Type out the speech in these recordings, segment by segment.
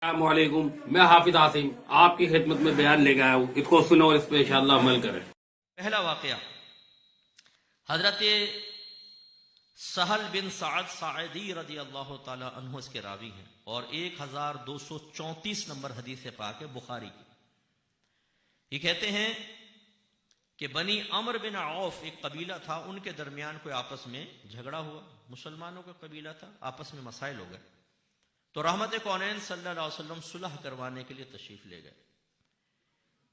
अस्सलामुअलैकुम, मैं हाफिज आसिम आपकी खिदमत में बयान लेकर आया हूँ। इसको सुनो और इस पर इंशाअल्लाह अमल करें। पहला वाकया हजरत सहल बिन साद सादी रदी अल्लाह ताला अन्हु इसके रावी हैं और 1234 नंबर हदीस पाक है बुखारी की। ये कहते हैं कि बनी अमर बिन औफ एक कबीला था, उनके दरमियान कोई आपस में झगड़ा हुआ। मुसलमानों का कबीला था, आपस में मसाइल हो गए तो रहमत कौनैन सल्लल्लाहु अलैहि वसल्लम सुलह करवाने के लिए तशरीफ ले गए।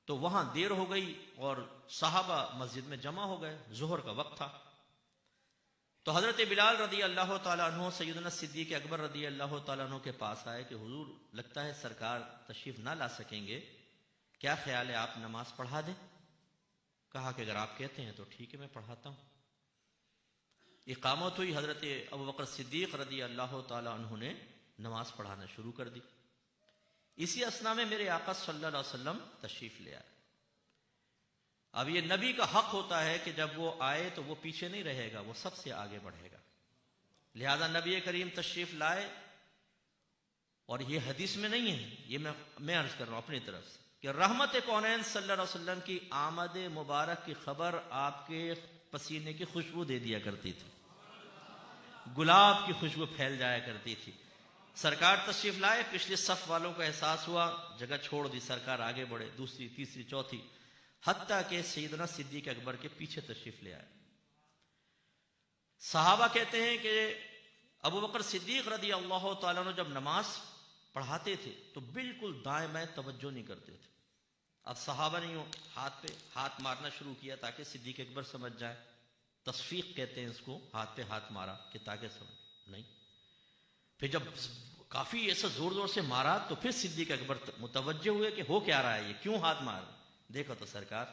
तो वहां देर हो गई और सहाबा मस्जिद में जमा हो गए, जोहर का वक्त था। तो हजरत बिलाल रदी अल्लाह ताला अन्हु सैयदना सिद्दीक अकबर रदी अल्लाह ताला अन्हु के पास आए कि हुजूर, लगता है सरकार तशरीफ ना ला सकेंगे, क्या ख्याल है आप नमाज पढ़ा दें? कहा कि अगर आप कहते हैं तो ठीक है, मैं पढ़ाता हूं। इकामत हुई, हजरत अबू बकर सिद्दीक रदी अल्लाह ताला अन्हु ने नमाज पढ़ाना शुरू कर दी। इसी असना में मेरे आका सल्लल्लाहु अलैहि वसल्लम तशरीफ ले आए। अब ये नबी का हक होता है कि जब वो आए तो वो पीछे नहीं रहेगा, वो सबसे आगे बढ़ेगा। लिहाजा नबी करीम तशरीफ लाए और ये हदीस में नहीं है, ये मैं अर्ज कर रहा हूं अपनी तरफ से कि रहमत कौनैन सल्लल्लाहु अलैहि वसल्लम की आमद मुबारक की खबर आपके पसीने की खुशबू दे दिया करती थी, गुलाब की खुशबू फैल जाया करती थी। सरकार तशरीफ लाए, पिछले सफ वालों को एहसास हुआ, जगह छोड़ दी, सरकार आगे बढ़े, दूसरी तीसरी चौथी, हत्ता के सैयदना सिद्दीक अकबर के पीछे तशरीफ ले आए। सहाबा कहते हैं कि अबू बकर सिद्दीक रदी अल्लाह ताला अन्हु जब नमाज पढ़ाते थे तो बिल्कुल दाएं बाएं तवज्जो नहीं करते थे। अब सहाबा ने हाथ पे हाथ मारना शुरू किया ताकि सिद्दीक अकबर समझ जाए, तस्फीक कहते हैं इसको, हाथ पे हाथ मारा कि ताकि समझ नहीं। फिर जब काफी ऐसा जोर जोर से मारा तो फिर सिद्दीक अकबर मुतवज्जे हुए कि हो क्या रहा है, ये क्यों हाथ मार, देखो तो सरकार।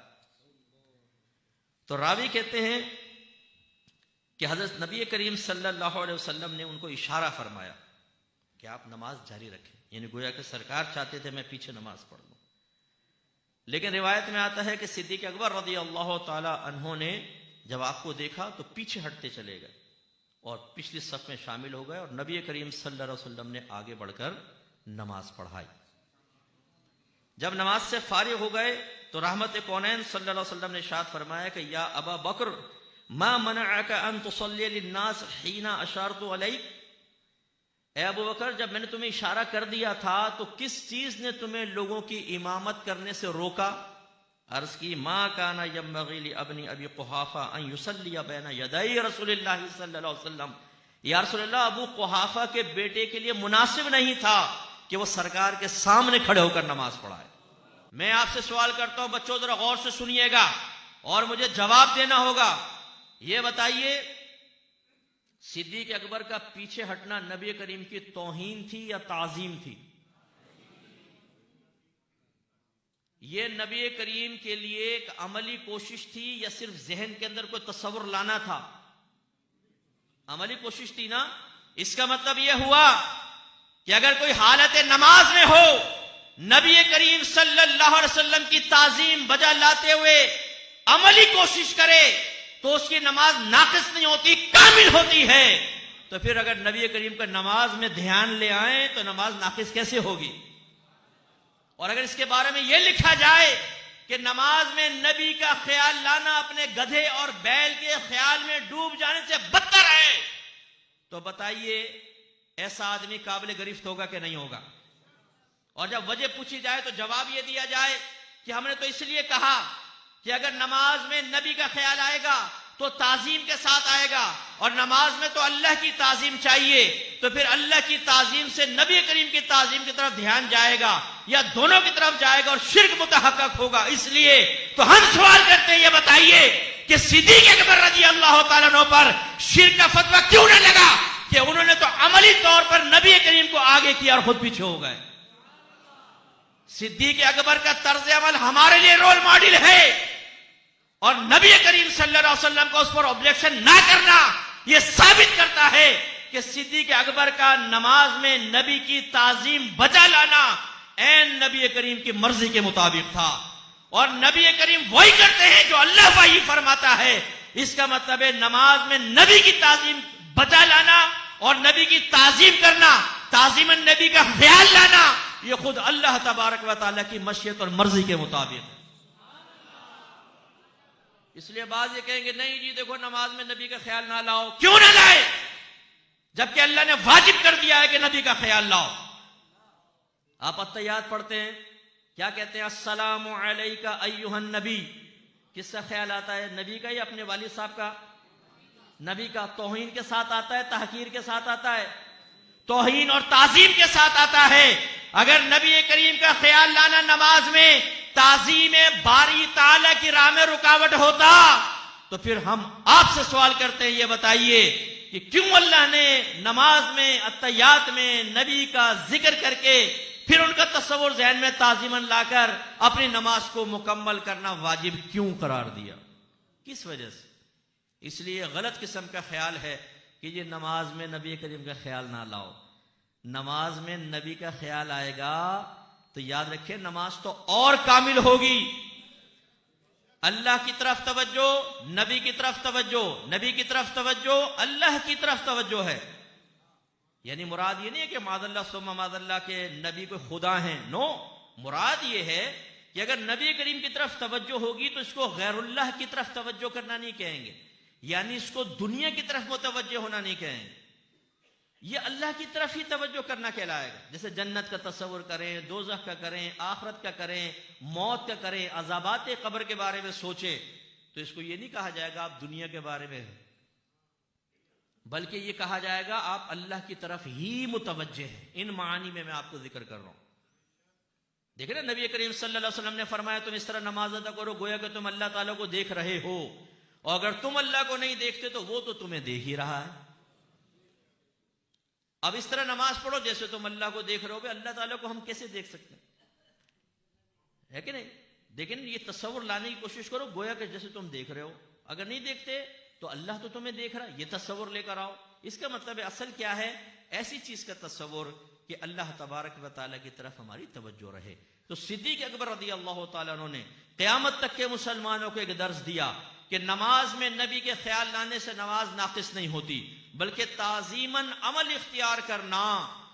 तो रावी कहते हैं कि हजरत नबी करीम सल्लल्लाहु अलैहि वसल्लम ने उनको इशारा फरमाया कि आप नमाज जारी रखें, यानी गोया कि सरकार चाहते थे मैं पीछे नमाज पढ़ लूं। लेकिन रिवायत में आता है कि सिद्दीक अकबर रदी अल्लाह ताला अन्हु ने जब आपको देखा तो पीछे हटते चले गए और पिछली सफ में शामिल हो गए और नबी करीम सल्लल्लाहु अलैहि वसल्लम ने आगे बढ़कर नमाज पढ़ाई। जब नमाज से फारिग हो गए तो रहमत कौनैन सल्लल्लाहु अलैहि वसल्लम ने इरशाद फरमाया कि या अबा बकर मा मनअका अन तुसल्ली लिन्नास हीना अशारतु अलैक, ए अबू बकर, जब मैंने तुम्हें इशारा कर दिया था तो किस चीज ने तुम्हें लोगों की इमामत करने से रोका? अर्ज की मा काना यंबगी लि अबनी अबी कुहाफा अन युसल्लिया बैना यदै रसूलिल्लाह सल्लल्लाहु अलैहि वसल्लम, या रसूलल्लाह, अबू कुहाफा के बेटे के लिए मुनासिब नहीं था कि वो सरकार के सामने खड़े होकर नमाज पढ़ाए। मैं आपसे सवाल करता हूं बच्चों, जरा गौर से सुनिएगा और मुझे जवाब देना होगा। ये बताइए, सिद्दीक अकबर का पीछे हटना नबी करीम की तौहीन थी या ताजीम थी? ये नबी करीम के लिए एक अमली कोशिश थी या सिर्फ जहन के अंदर कोई तस्वुर लाना था? अमली कोशिश थी ना। इसका मतलब यह हुआ कि अगर कोई हालत नमाज में हो, नबी करीम सल्लल्लाहु अलैहि वसल्लम की ताजीम बजा लाते हुए अमली कोशिश करे तो उसकी नमाज नाकिस नहीं होती, कामिल होती है। तो फिर अगर नबी करीम का नमाज में ध्यान ले आए तो नमाज नाकिस कैसे होगी? और अगर इसके बारे में यह लिखा जाए कि नमाज में नबी का ख्याल लाना अपने गधे और बैल के ख्याल में डूब जाने से बदतर है, तो बताइए ऐसा आदमी काबिल गिरफ्त होगा कि नहीं होगा? और जब वजह पूछी जाए तो जवाब यह दिया जाए कि हमने तो इसलिए कहा कि अगर नमाज में नबी का ख्याल आएगा तो ताजीम के साथ आएगा, और नमाज में तो अल्लाह की ताजीम चाहिए, तो फिर अल्लाह की ताजीम से नबी करीम की ताजीम की तरफ ध्यान जाएगा या दोनों की तरफ जाएगा और शिर्क मुतहक्कक होगा। इसलिए तो हम सवाल करते हैं, ये बताइए कि सिद्दीक अकबर रज़ी अल्लाह ताला अन्हु पर शिर्क का फतवा क्यों न लगा कि उन्होंने तो अमली तौर पर नबी करीम को आगे किया और खुद पीछे हो गए। सिद्दीक अकबर का तर्ज अमल हमारे लिए रोल मॉडल है और नबी करीम सल्लल्लाहु अलैहि वसल्लम को उस पर ऑब्जेक्शन ना करना यह साबित करता है कि सिद्दीक अकबर का नमाज में नबी की ताजीम बचा लाना ऐन नबी करीम की मर्जी के मुताबिक था। और नबी करीम वही करते हैं जो अल्लाह वही फरमाता है। इसका मतलब है नमाज में नबी की ताजीम बचा लाना और नबी की ताजीम करना, ताजीम नबी का ख्याल लाना, یہ خود اللہ تبارک و تعالیٰ کی مشیت اور مرضی کے مطابق ہے. اس لیے بعض یہ کہیں گے نہیں جی دیکھو نماز میں نبی کا خیال نہ لاؤ. کیوں نہ لائے جبکہ اللہ نے واجب کر دیا ہے کہ نبی کا خیال لاؤ. آپ التحیات پڑھتے ہیں, کیا کہتے ہیں؟ السلام علیکہ ایھا النبی. کس کا خیال آتا ہے؟ نبی کا یا اپنے والد صاحب کا؟ نبی کا. توہین کے ساتھ آتا ہے, تحقیر کے ساتھ آتا ہے؟ توہین اور تعظیم کے ساتھ آتا ہے. اگر نبی کریم کا خیال لانا نماز میں تعظیم باری تعالی کی راہ میں رکاوٹ ہوتا تو پھر ہم آپ سے سوال کرتے ہیں, یہ بتائیے کہ کیوں اللہ نے نماز میں التحیات میں نبی کا ذکر کر کے پھر ان کا تصور ذہن میں تعظیماً لا کر اپنی نماز کو مکمل کرنا واجب کیوں قرار دیا؟ کس وجہ سے؟ اس لیے غلط قسم کا خیال ہے کہ یہ نماز میں نبی کریم کا خیال نہ لاؤ. نماز میں نبی کا خیال آئے گا تو یاد رکھیں نماز تو اور کامل ہوگی. اللہ کی طرف توجہ, نبی کی طرف توجہ, نبی کی طرف توجہ, اللہ کی طرف توجہ ہے. یعنی مراد یہ نہیں ہے کہ معاذ اللہ ثم معاذ اللہ کے نبی کو خدا ہیں. نو, مراد یہ ہے کہ اگر نبی کریم کی طرف توجہ ہوگی تو اس کو غیر اللہ کی طرف توجہ کرنا نہیں کہیں گے, یعنی اس کو دنیا کی طرف متوجہ ہونا نہیں کہیں گے. یہ اللہ کی طرف ہی توجہ کرنا کہلائے گا. جیسے جنت کا تصور کریں, دوزخ کا کریں, آخرت کا کریں, موت کا کریں, عذابات قبر کے بارے میں سوچیں, تو اس کو یہ نہیں کہا جائے گا آپ دنیا کے بارے میں, بلکہ یہ کہا جائے گا آپ اللہ کی طرف ہی متوجہ ہیں. ان معانی میں آپ کو ذکر کر رہا ہوں. دیکھیں نا نبی کریم صلی اللہ علیہ وسلم نے فرمایا تم اس طرح نماز ادا کرو گویا کہ تم اللہ تعالیٰ کو دیکھ رہے ہو, اور اگر تم اللہ کو نہیں دیکھتے تو وہ تو تمہیں دیکھ ہی رہا ہے. اب اس طرح نماز پڑھو جیسے تم اللہ کو دیکھ رہے ہو. اللہ تعالیٰ کو ہم کیسے دیکھ سکتے ہیں, ہے کہ نہیں؟ لیکن یہ تصور لانے کی کوشش کرو گویا کہ جیسے تم دیکھ رہے ہو. اگر نہیں دیکھتے تو اللہ تو تمہیں دیکھ رہا ہے, یہ تصور لے کر آؤ. اس کا مطلب ہے اصل کیا ہے؟ ایسی چیز کا تصور کہ اللہ تبارک و تعالیٰ کی طرف ہماری توجہ رہے. تو صدیق اکبر رضی اللہ تعالیٰ عنہ نے قیامت تک کے مسلمانوں کو ایک درس دیا کہ نماز میں نبی کے خیال لانے سے نماز ناقص نہیں ہوتی, بلکہ تعظیماً عمل اختیار کرنا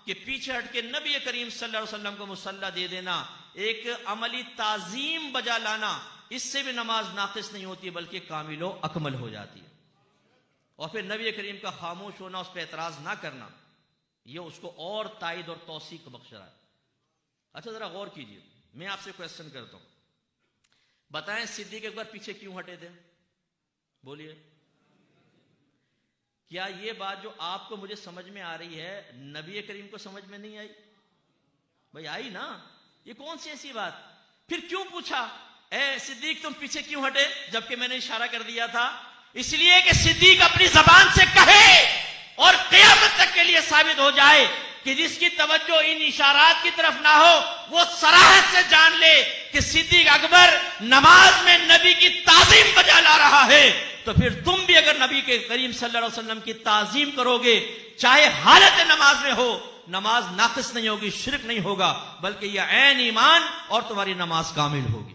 کہ پیچھے ہٹ کے نبی کریم صلی اللہ علیہ وسلم کو مصلی دے دینا, ایک عملی تعظیم بجا لانا, اس سے بھی نماز ناقص نہیں ہوتی بلکہ کامل و اکمل ہو جاتی ہے. اور پھر نبی کریم کا خاموش ہونا, اس پہ اعتراض نہ کرنا, یہ اس کو اور تائید اور توثیق بخش رہا ہے. اچھا ذرا غور کیجئے, میں آپ سے کویسچن کرتا ہوں, بتائیں صدیق اکبر پیچھے کیوں ہٹے تھے؟ بولیے. کیا یہ بات جو آپ کو مجھے سمجھ میں آ رہی ہے نبی کریم کو سمجھ میں نہیں آئی؟ بھائی آئی نا. یہ کون سی ایسی بات؟ پھر کیوں پوچھا اے صدیق تم پیچھے کیوں ہٹے جبکہ میں نے اشارہ کر دیا تھا؟ اس لیے کہ صدیق اپنی زبان سے کہے اور قیامت تک کے لیے ثابت ہو جائے کہ جس کی توجہ ان اشارات کی طرف نہ ہو وہ صراحت سے جان لے کہ صدیق اکبر نماز میں نبی کی تعظیم بجا لا رہا ہے. تو پھر تم بھی اگر نبی کے کریم صلی اللہ علیہ وسلم کی تعظیم کرو گے, چاہے حالت نماز میں ہو, نماز ناقص نہیں ہوگی, شرک نہیں ہوگا, بلکہ یہ عین ایمان اور تمہاری نماز کامل ہوگی.